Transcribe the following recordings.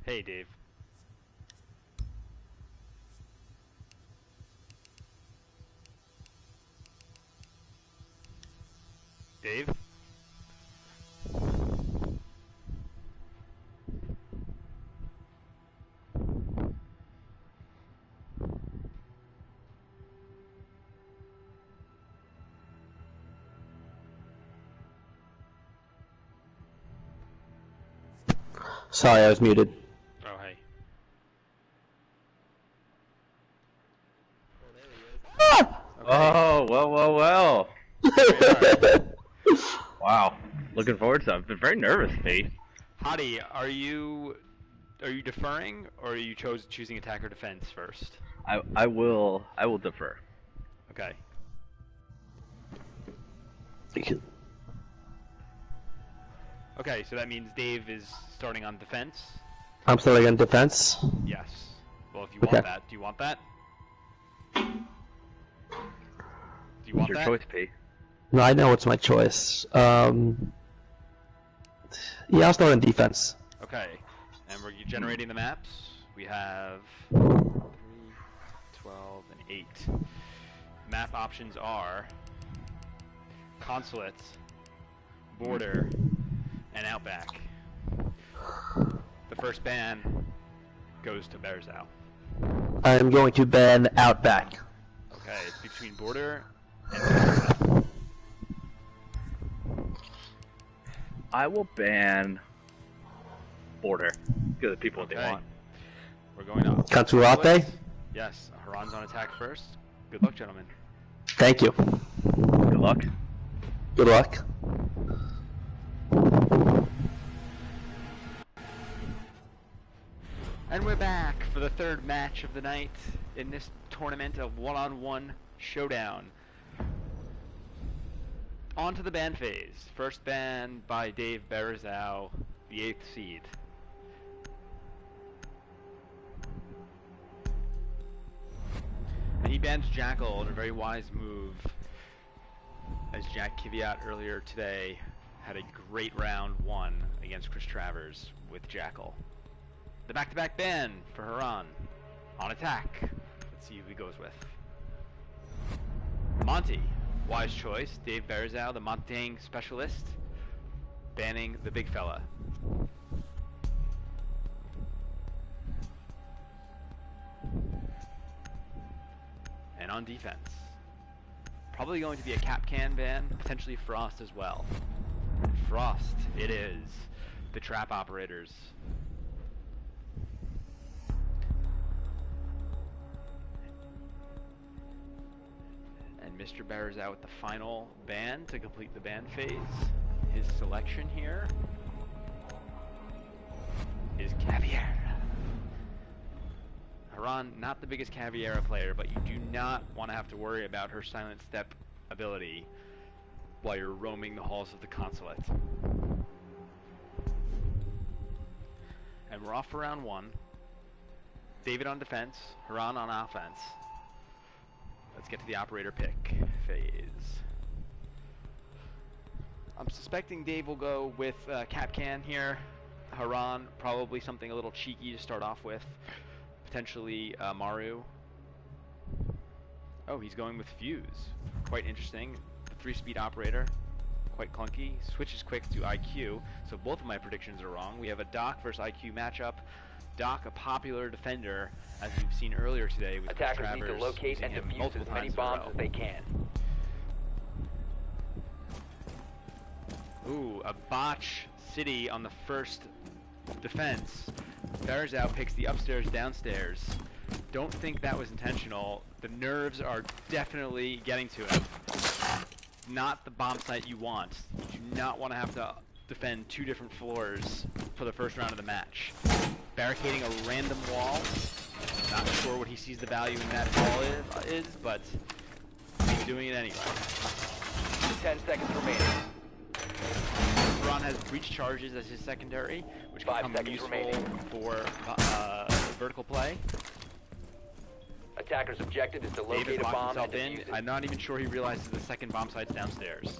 Hey, Dave. Dave? Sorry, I was muted. Oh, hey. Ah! Okay. Oh, well. There we are. Wow. Looking forward to it. I've been very nervous, Pete. Hottie, are you deferring, or are you choosing attack or defense first? I will defer. Okay. Okay, so that means Dave is starting on defense? I'm starting on defense. Yes. Well, if you Okay. want that. Do you want that? Do you want It's your that? choice, P. No, I know it's my choice. Yeah, I'll start on defense. Okay. And we're generating the maps. We have 3, 12, and 8. Map options are consulate, border, and outback. The first ban goes to Bearzau. I'm going to ban Outback. Okay, it's between border and Bearzau. I will ban border. Give the people what they Okay. want. We're going on. Consulate? Yes, Haran's on attack first. Good luck, gentlemen. Thank you. Good luck. Good luck. And we're back for the third match of the night in this tournament of one-on-one showdown. On to the ban phase. First ban by Dave Bearzau, the 8th seed. And he bans Jackal in a very wise move, as Jack Kvyat earlier today had a great round 1 against Chris Travers with Jackal. The back-to-back ban for Haran. On attack. Let's see who he goes with. Monty. Wise choice. Dave Bearzau, the Montang specialist. Banning the big fella. And on defense. Probably going to be a Capcan ban. Potentially Frost as well. And Frost it is. The trap operators. And Mr. Bearzau with the final ban to complete the ban phase. His selection here is Caviera. Haran, not the biggest Caviera player, but you do not want to have to worry about her silent step ability while you're roaming the halls of the consulate. And we're off for round 1. David on defense, Haran on offense. Let's get to the operator pick phase. I'm suspecting Dave will go with Capcan here. Haran, probably something a little cheeky to start off with. Potentially Maru. Oh, he's going with Fuse. Quite interesting. The 3-speed operator. Quite clunky. Switches quick to IQ. So both of my predictions are wrong. We have a Doc versus IQ matchup. Doc, a popular defender, as we've seen earlier today with Chris Attackers Travers, need to locate using and him defuse multiple as many times in a bombs row. as they can. Ooh, a botch city on the first defense. Bearzau picks the upstairs downstairs. Don't think that was intentional. The nerves are definitely getting to him. Not the bomb site you want. You do not want to have to defend 2 different floors for the first round of the match. Barricading a random wall. Not sure what he sees the value in that wall is, but he's doing it anyway. 10 seconds remaining. Haran has breach charges as his secondary, which 5 can become seconds useful remaining. for vertical play. Attacker's objective is to David locate a locked bomb and himself in. defuse it. I'm not even sure he realizes the second bomb site's downstairs.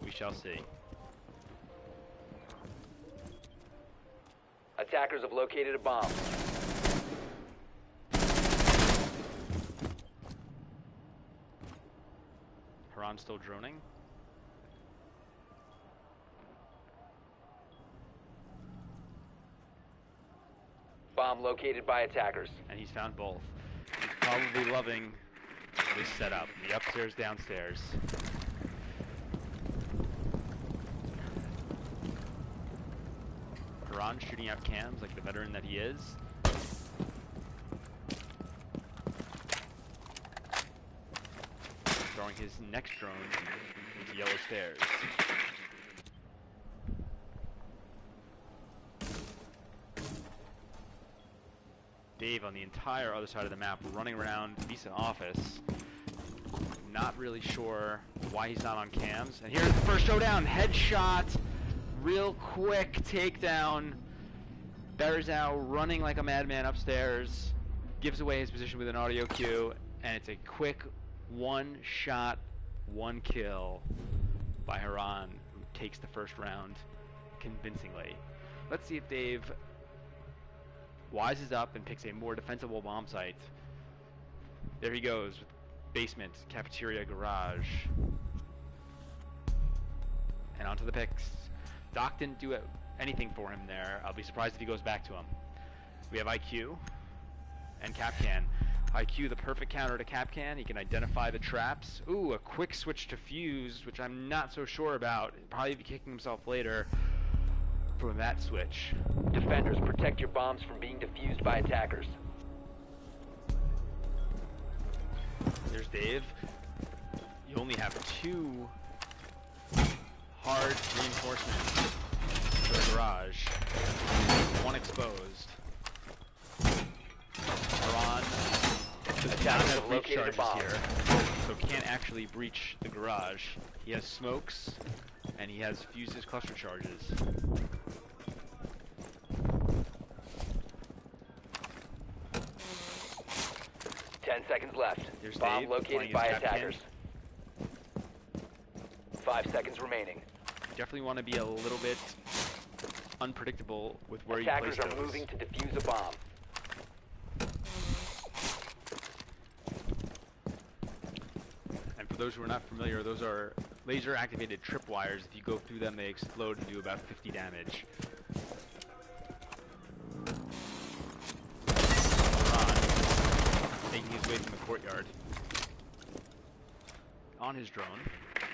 We shall see. Attackers have located a bomb. Haran's still droning. Bomb located by attackers. And he's found both. He's probably loving this setup. The upstairs, downstairs. Haran shooting out cams like the veteran that he is. Throwing his next drone into yellow stairs. Dave on the entire other side of the map, running around decent office. Not really sure why he's not on cams. And here's the first showdown. Headshot. Real quick takedown. Berzau running like a madman upstairs. Gives away his position with an audio cue. And it's a quick one shot, one kill by Haran, who takes the first round convincingly. Let's see if Dave wises up and picks a more defensible bomb site. There he goes. Basement, cafeteria, garage. And onto the picks. Doc didn't do anything for him there. I'll be surprised if he goes back to him. We have IQ and Capcan. IQ, the perfect counter to Capcan. He can identify the traps. Ooh, a quick switch to fuse, which I'm not so sure about. He'll probably be kicking himself later from that switch. Defenders, protect your bombs from being defused by attackers. There's Dave. You only have 2 hard reinforcements for the garage. 1 exposed. Haran does not have breach charges here, so can't actually breach the garage. He has smokes, and he has fuses cluster charges. 10 seconds left. There's Bomb Dave, located playing by his Capcan. attackers. 5 seconds remaining. Definitely want to be a little bit unpredictable with where Attackers you place are those. moving to defuse a bomb. And for those who are not familiar, those are laser activated tripwires. If you go through them, they explode and do about 50 damage. Ron, making his way from the courtyard on his drone,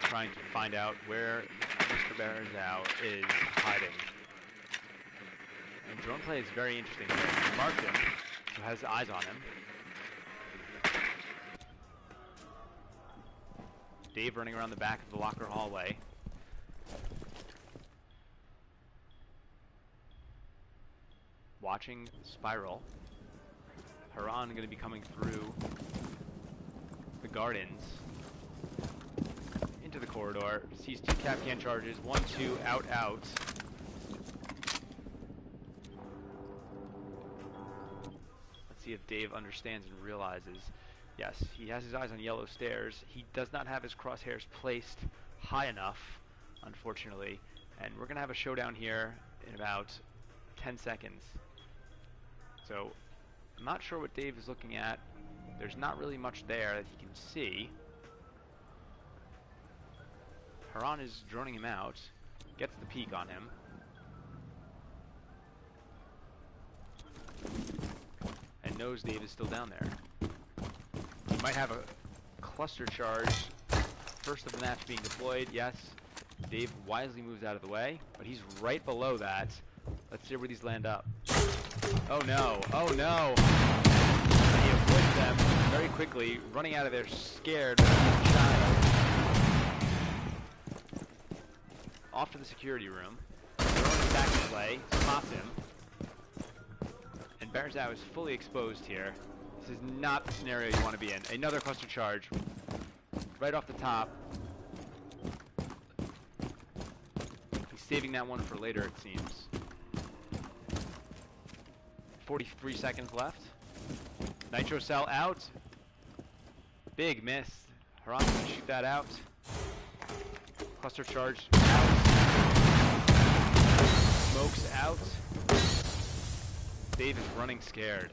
trying to find out where Mr. Berzau is hiding. And drone play is very interesting here. He marked him, so has eyes on him. Dave running around the back of the locker hallway. Watching Spiral. Haran going to be coming through the gardens into the corridor. Sees 2 Capcan charges. 1, 2, out, out. Let's see if Dave understands and realizes. Yes, he has his eyes on yellow stairs. He does not have his crosshairs placed high enough, unfortunately. And we're going to have a showdown here in about 10 seconds. So, I'm not sure what Dave is looking at. There's not really much there that he can see. Haran is droning him out. Gets the peek on him. And knows Dave is still down there. He might have a cluster charge. First of the match being deployed, yes. Dave wisely moves out of the way, but he's right below that. Let's see where these land up. Oh no, oh no! And he avoids them very quickly, running out of there scared. Off to the security room. Throwing him back in play, spots him. And Berzau is fully exposed here. This is not the scenario you want to be in. Another cluster charge. Right off the top. He's saving that one for later, it seems. 43 seconds left. Nitro cell out. Big miss. Haran can shoot that out. Cluster charge out. Smokes out. Dave is running scared.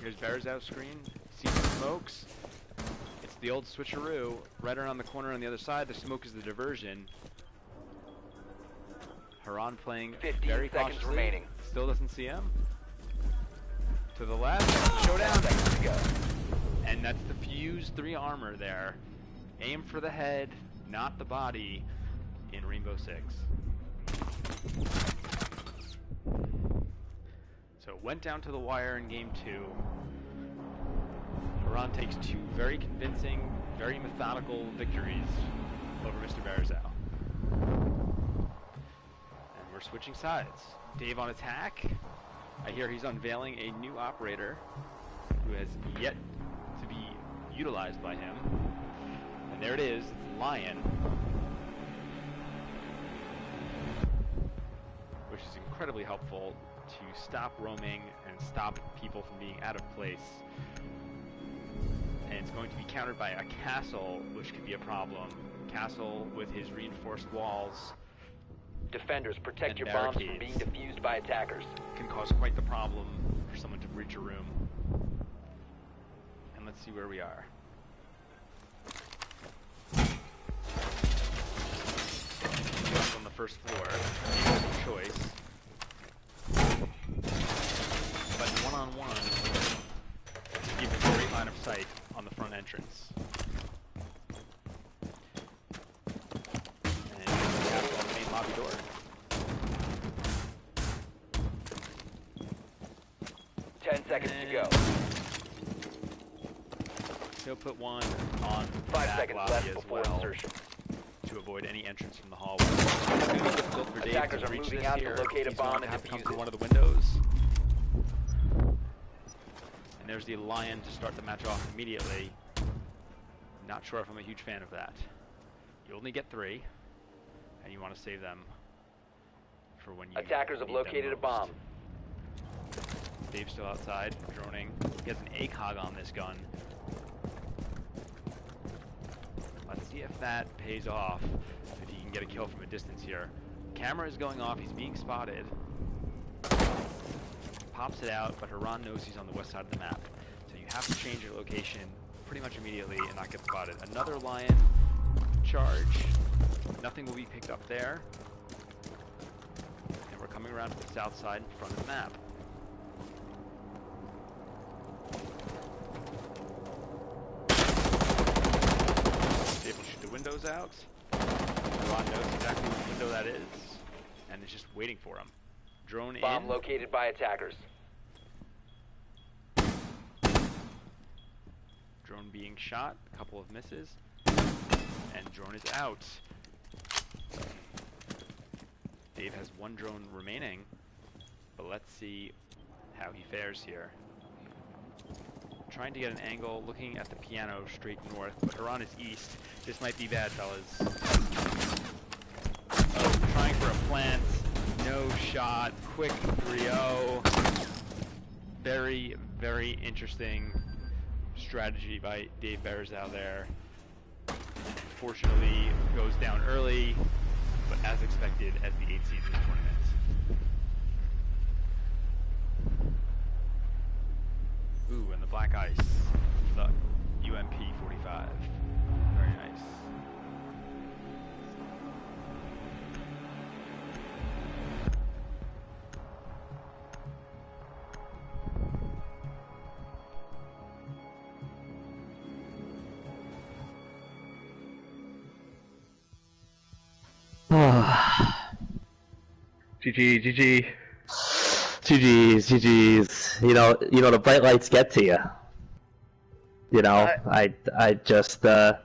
Here's Bear's screen. See the smokes. It's the old switcheroo. Right around the corner on the other side, the smoke is the diversion. Haran playing 15 very seconds cautiously. remaining. Still doesn't see him. To the left. Showdown. 10 seconds to go. And that's the fused 3 armor there. Aim for the head, not the body, in Rainbow Six. So it went down to the wire in game 2. Haran takes 2 very convincing, very methodical victories over Mr. Bearzow. And we're switching sides. Dave on attack. I hear he's unveiling a new operator who has yet to be utilized by him. And there it is, it's Lion. Which is incredibly helpful to stop roaming and stop people from being out of place. And it's going to be countered by a castle, which could be a problem. Castle with his reinforced walls Defenders, protect and your bombs from barricades. being defused by attackers. Can cause quite the problem for someone to breach a room. And let's see where we are. Guns on the first floor. Easy choice. But one-on-one, keep a great line of sight on the front entrance. And tap on the main lobby door. 10 seconds to go. He'll put one on 5 that seconds lobby left as before well insertion. to avoid any entrance from the hallway. It's going to be difficult for Dave Attackers to are reach moving this out to here. locate a He's bomb going to and have to come defuse through it. one of the windows. And there's the Lion to start the match off immediately. Not sure if I'm a huge fan of that. You only get 3, and you want to save them for when you Attackers have need them located a most. bomb. Dave's still outside, droning. He has an ACOG on this gun. Let's see if that pays off, if he can get a kill from a distance here. Camera is going off, he's being spotted. Pops it out, but Haran knows he's on the west side of the map. So you have to change your location pretty much immediately and not get spotted. Another Lion charge. Nothing will be picked up there. And we're coming around to the south side in front of the map. Able to shoot the windows out. Ron knows exactly which window that is, and is just waiting for him. Drone Bomb in. located by attackers. Drone being shot. A couple of misses. And drone is out. Dave has 1 drone remaining, but let's see how he fares here. Trying to get an angle, looking at the piano straight north, but Haran is east. This might be bad, fellas. Oh, trying for a plant. No shot. Quick 3-0. Very, very interesting strategy by Dave Bearzow there. Fortunately, goes down early, but as expected as the 8th season tournament. Ooh, and the black ice. The UMP 45. Very nice. GG, GG. GG's. You know the bright lights get to you. You know, I just Did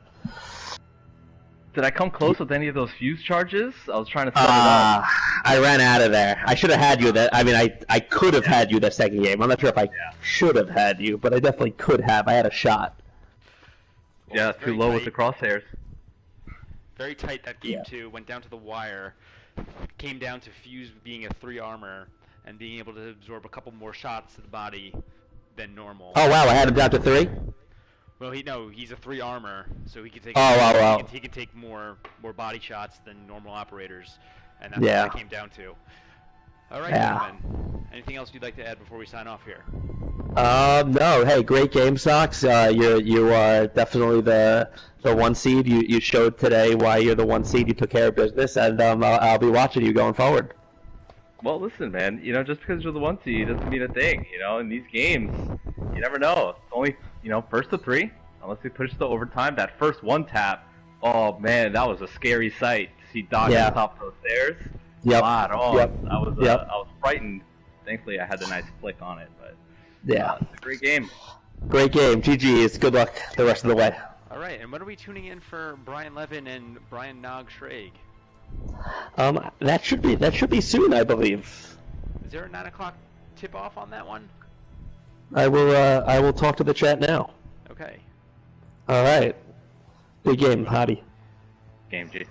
I come close with any of those fuse charges? I was trying to set it up. I ran out of there. I should have had you that. I mean, I could have had you that second game. I'm not sure if I should have had you, but I definitely could have. I had a shot. Well, Yeah, it's too very low with tight. the crosshairs. Very tight that game Yeah. 2, went down to the wire, came down to Fuse being a 3 armor, and being able to absorb a couple more shots to the body than normal. Oh wow, I had him down to 3. Well, he's a 3 armor, so he can take he can take more body shots than normal operators, and that's Yeah. what it came down to. All right, Yeah. gentlemen. Anything else you'd like to add before we sign off here? No. Hey, great game, Sox. You are definitely the 1 seed. You showed today why you're the 1 seed. You took care of business, and I'll be watching you going forward. Well, listen, man. Just because you're the 1 seed doesn't mean a thing. In these games, you never know. It's only first to 3, unless we push to overtime. That first 1 tap. Oh man, that was a scary sight to see Doc Yeah. on top of those stairs. Yep. God, Yep. I was Yep. I was frightened. Thankfully, I had the nice flick on it, but Yeah. it's a great game. Great game. GG's. Good luck the rest of the way. All right, and when are we tuning in for Brian Levin and Brian Nog Schrag? That should be soon, I believe. Is there a 9 o'clock tip-off on that one? I will talk to the chat now. Okay. All right. Good game, Hottie. Game G.